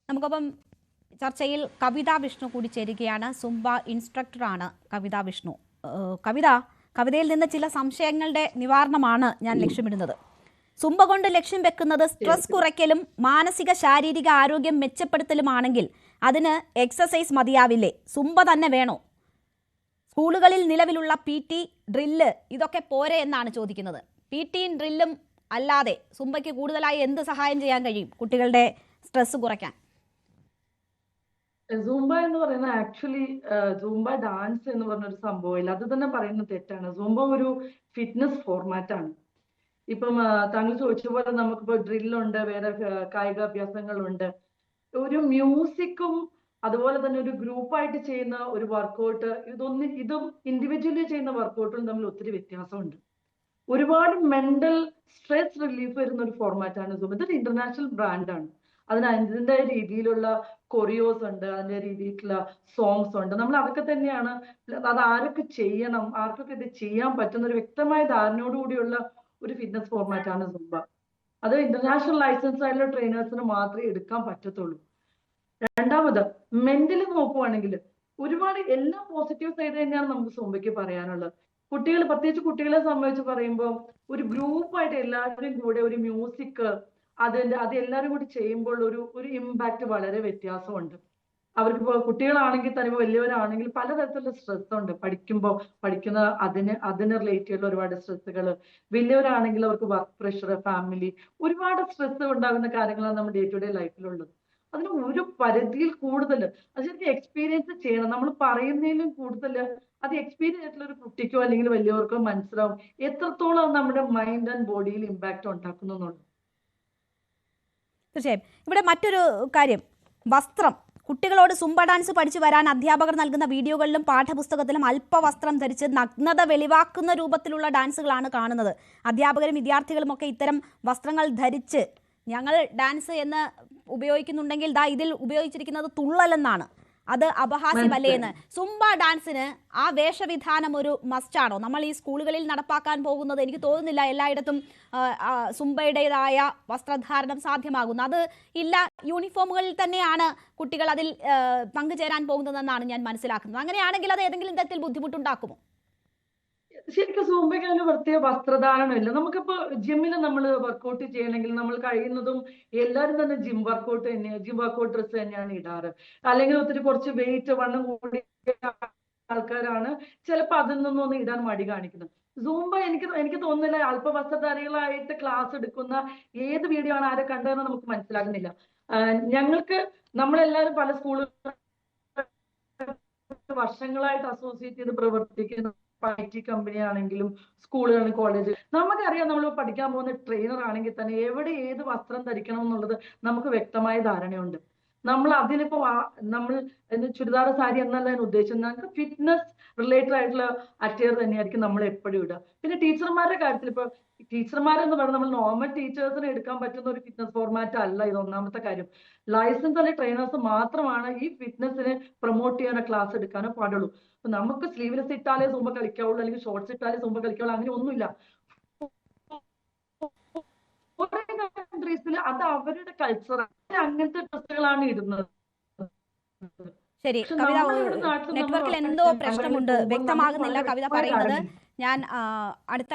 നമുക്കൊപ്പം ചർച്ചയിൽ കവിത വിഷ്ണു കൂടി ചേരുകയാണ്. സുംബ ഇൻസ്ട്രക്ടറാണ് കവിത വിഷ്ണു. കവിതയിൽ നിന്ന് ചില സംശയങ്ങളുടെ നിവാരണമാണ് ഞാൻ ലക്ഷ്യമിടുന്നത്. സുംബ കൊണ്ട് ലക്ഷ്യം വെക്കുന്നത് സ്ട്രെസ് കുറയ്ക്കലും മാനസിക ശാരീരിക ആരോഗ്യം മെച്ചപ്പെടുത്തലുമാണെങ്കിൽ അതിന് എക്സസൈസ് മതിയാവില്ലേ? സുംബ തന്നെ വേണോ? സ്കൂളുകളിൽ നിലവിലുള്ള PT, ഡ്രില്ല് ഇതൊക്കെ പോരെ എന്നാണ് ചോദിക്കുന്നത്. PTയും ഡ്രില്ലും അല്ലാതെ സുംബയ്ക്ക് കൂടുതലായി എന്ത് സഹായം ചെയ്യാൻ കഴിയും കുട്ടികളുടെ സ്ട്രെസ് കുറയ്ക്കാൻ? സൂംബ എന്ന് പറയുന്നത് ആക്ച്വലി സൂംബ ഡാൻസ് എന്ന് പറഞ്ഞൊരു സംഭവമില്ല. അത് തന്നെ പറയുന്നത് തെറ്റാണ്. സൂംബ ഒരു ഫിറ്റ്നസ് ഫോർമാറ്റ് ആണ്. ഇപ്പം താങ്കൾ ചോദിച്ച പോലെ നമുക്കിപ്പോ ഡ്രില്ലുണ്ട്, വേറെ കായിക അഭ്യാസങ്ങളുണ്ട്. ഒരു മ്യൂസിക്കും അതുപോലെ തന്നെ ഒരു ഗ്രൂപ്പായിട്ട് ചെയ്യുന്ന ഒരു വർക്കൗട്ട്, ഇതും ഇൻഡിവിജ്വലി ചെയ്യുന്ന വർക്കൗട്ടും തമ്മിൽ ഒത്തിരി വ്യത്യാസമുണ്ട്. ഒരുപാട് മെന്റൽ സ്ട്രെസ് റിലീഫ് വരുന്ന ഒരു ഫോർമാറ്റ് ആണ് സൂംബ. ഇതൊരു ഇന്റർനാഷണൽ ബ്രാൻഡാണ്. അതിന് അതിൻ്റെതായ രീതിയിലുള്ള കൊറിയോസ് ഉണ്ട്, അതിന്റെ രീതിയിലുള്ള സോങ്സ് ഉണ്ട്. നമ്മൾ അതൊക്കെ തന്നെയാണ്. അത് ആരൊക്കെ ചെയ്യണം, ആർക്കൊക്കെ ഇത് ചെയ്യാൻ പറ്റുന്ന ഒരു വ്യക്തമായ ധാരണയോടുകൂടിയുള്ള ഒരു ഫിറ്റ്നസ് ഫോർമാറ്റ് ആണ് സൂംബ. അത് ഇന്റർനാഷണൽ ലൈസൻസ് ആയിട്ടുള്ള ട്രെയിനേഴ്സിന് മാത്രമേ എടുക്കാൻ പറ്റത്തുള്ളൂ. രണ്ടാമത് മെന്റലി നോക്കുവാണെങ്കിൽ ഒരുപാട് എല്ലാ പോസിറ്റീവ് സൈഡ് തന്നെയാണ് നമുക്ക് സൂംബയ്ക്ക് പറയാനുള്ളത്. കുട്ടികൾ, പ്രത്യേകിച്ച് കുട്ടികളെ സംബന്ധിച്ച് പറയുമ്പോൾ ഒരു ഗ്രൂപ്പായിട്ട് എല്ലാവരും കൂടെ ഒരു മ്യൂസിക്, അത് എല്ലാവരും കൂടി ചെയ്യുമ്പോൾ ഒരു ഇമ്പാക്ട് വളരെ വ്യത്യാസമുണ്ട്. അവർക്കിപ്പോ കുട്ടികളാണെങ്കിൽ തന്നെ വലിയവരാണെങ്കിൽ പലതരത്തിലുള്ള സ്ട്രെസ് ഉണ്ട്. പഠിക്കുന്ന അതിന് റിലേറ്റ് ചെയ്തുള്ള ഒരുപാട് സ്ട്രെസ്സുകൾ. വലിയവരാണെങ്കിൽ അവർക്ക് വർക്ക് പ്രഷർ, ഫാമിലി, ഒരുപാട് സ്ട്രെസ് ഉണ്ടാകുന്ന കാര്യങ്ങളാണ് നമ്മുടെ ഡേ ടു ഡേ ലൈഫിലുള്ളത്. അതിന് ഒരു പരിധിയിൽ കൂടുതൽ അത് ശരിക്കും എക്സ്പീരിയൻസ് ചെയ്യണം. നമ്മൾ പറയുന്നതിലും കൂടുതൽ അത് എക്സ്പീരിയൻസ് ആയിട്ടുള്ള ഒരു കുട്ടിക്കോ അല്ലെങ്കിൽ വലിയവർക്കോ മനസ്സിലാവും എത്രത്തോളം നമ്മുടെ മൈൻഡ് ആൻഡ് ബോഡിയിൽ ഇമ്പാക്ട് ഉണ്ടാക്കുന്നു എന്നുള്ളത്. തീർച്ചയായും. ഇവിടെ മറ്റൊരു കാര്യം, വസ്ത്രം. കുട്ടികളോട് സുംബ ഡാൻസ് പഠിച്ചു വരാൻ അധ്യാപകർ നൽകുന്ന വീഡിയോകളിലും പാഠപുസ്തകത്തിലും അല്പവസ്ത്രം ധരിച്ച് നഗ്നത വെളിവാക്കുന്ന രൂപത്തിലുള്ള ഡാൻസുകളാണ് കാണുന്നത്. അധ്യാപകരും വിദ്യാർത്ഥികളും ഒക്കെ ഇത്തരം വസ്ത്രങ്ങൾ ധരിച്ച് ഞങ്ങൾ ഡാൻസ് എന്ന് ഉപയോഗിക്കുന്നുണ്ടെങ്കിൽ ഇതിൽ ഉപയോഗിച്ചിരിക്കുന്നത് തുള്ളലെന്നാണ്. അത് അപഹാസ്യമല്ലേ എന്ന്. സുംബ ഡാൻസിന് ആ വേഷവിധാനം ഒരു മസ്റ്റാണോ? നമ്മൾ ഈ സ്കൂളുകളിൽ നടപ്പാക്കാൻ പോകുന്നത് എനിക്ക് തോന്നുന്നില്ല എല്ലായിടത്തും സുംബയുടേതായ വസ്ത്രധാരണം സാധ്യമാകുന്നു. അത് ഇല്ല, യൂണിഫോമുകളിൽ തന്നെയാണ് കുട്ടികൾ അതിൽ പങ്കുചേരാൻ പോകുന്നതെന്നാണ് ഞാൻ മനസ്സിലാക്കുന്നത്. അങ്ങനെയാണെങ്കിൽ അത് ഏതെങ്കിലും തരത്തിൽ ബുദ്ധിമുട്ടുണ്ടാക്കുമോ? ശരിക്കും സൂംബയ്ക്ക് അതിന് പ്രത്യേക വസ്ത്രധാരണമില്ല. നമുക്കിപ്പോ ജിമ്മിൽ നമ്മൾ വർക്കൗട്ട് ചെയ്യണമെങ്കിൽ നമ്മൾ കഴിയുന്നതും എല്ലാവരും തന്നെ ജിം വർക്കൗട്ട് ഡ്രസ്സ് തന്നെയാണ് ഇടാറ്. അല്ലെങ്കിൽ ഒത്തിരി കുറച്ച് വെയിറ്റ്, വണ്ണം കൂടിയ ആൾക്കാരാണ് ചിലപ്പോൾ അതിൽ നിന്നൊന്നും ഇടാൻ മടി കാണിക്കുന്നത്. സൂംബ എനിക്ക് തോന്നുന്നില്ല അല്പവസ്ത്രധാരികളായിട്ട് ക്ലാസ് എടുക്കുന്ന ഏത് വീഡിയോ ആണ് ആരെ കണ്ടതെന്ന് നമുക്ക് മനസ്സിലാകുന്നില്ല. നമ്മളെല്ലാവരും പല സ്കൂളുകൾ വർഷങ്ങളായിട്ട് അസോസിയേറ്റ് ചെയ്ത് പ്രവർത്തിക്കുന്ന IT കമ്പനി ആണെങ്കിലും സ്കൂളുകൾ, കോളേജ്, നമുക്കറിയാം. നമ്മൾ പഠിക്കാൻ പോകുന്ന ട്രെയിനർ ആണെങ്കിൽ തന്നെ എവിടെ ഏത് വസ്ത്രം ധരിക്കണം എന്നുള്ളത് നമുക്ക് വ്യക്തമായ ധാരണയുണ്ട്. നമ്മൾ ചുരിദാർ, സാരി എന്നല്ല ഞാൻ ഉദ്ദേശിച്ചത്. നമുക്ക് ഫിറ്റ്നസ് റിലേറ്റഡ് ആയിട്ടുള്ള അറ്റയർ തന്നെയായിരിക്കും നമ്മൾ എപ്പോഴും ഇടുക. പിന്നെ ടീച്ചർമാരുടെ കാര്യത്തിൽ ഇപ്പൊ ടീച്ചർമാരെന്ന് പറഞ്ഞാൽ നമ്മൾ നോർമൽ ടീച്ചേഴ്സിന് എടുക്കാൻ പറ്റുന്ന ഒരു ഫിറ്റ്നസ് ഫോർമാറ്റ് അല്ല ഇത്. ഒന്നാമത്തെ കാര്യം, ലൈസൻസ് അല്ലെ ട്രെയിനേഴ്സ് മാത്രമാണ് ഈ ഫിറ്റ്നസിനെ പ്രൊമോട്ട് ചെയ്യാനോ ക്ലാസ് എടുക്കാനോ പാടുള്ളൂ. അപ്പൊ നമുക്ക് സ്ലീവ്ലെസ് ഇട്ടാലേ സൂംബ കളിക്കാവുള്ളൂ, അല്ലെങ്കിൽ ഷോർട്സ് ഇട്ടാലേ സൂംബ കളിക്കാവുള്ളൂ, അങ്ങനെ ഒന്നുമില്ല. കൺട്രീസിൽ അത് അവരുടെ കൾച്ചർ, അങ്ങനത്തെ ഡ്രസ്സുകളാണ് ഇടുന്നത്. ശരി കവിത, നെറ്റ്വർക്കിൽ എന്തോ പ്രശ്നമുണ്ട്, വ്യക്തമാകുന്നില്ല കവിത പറയുന്നത്. ഞാൻ അടുത്ത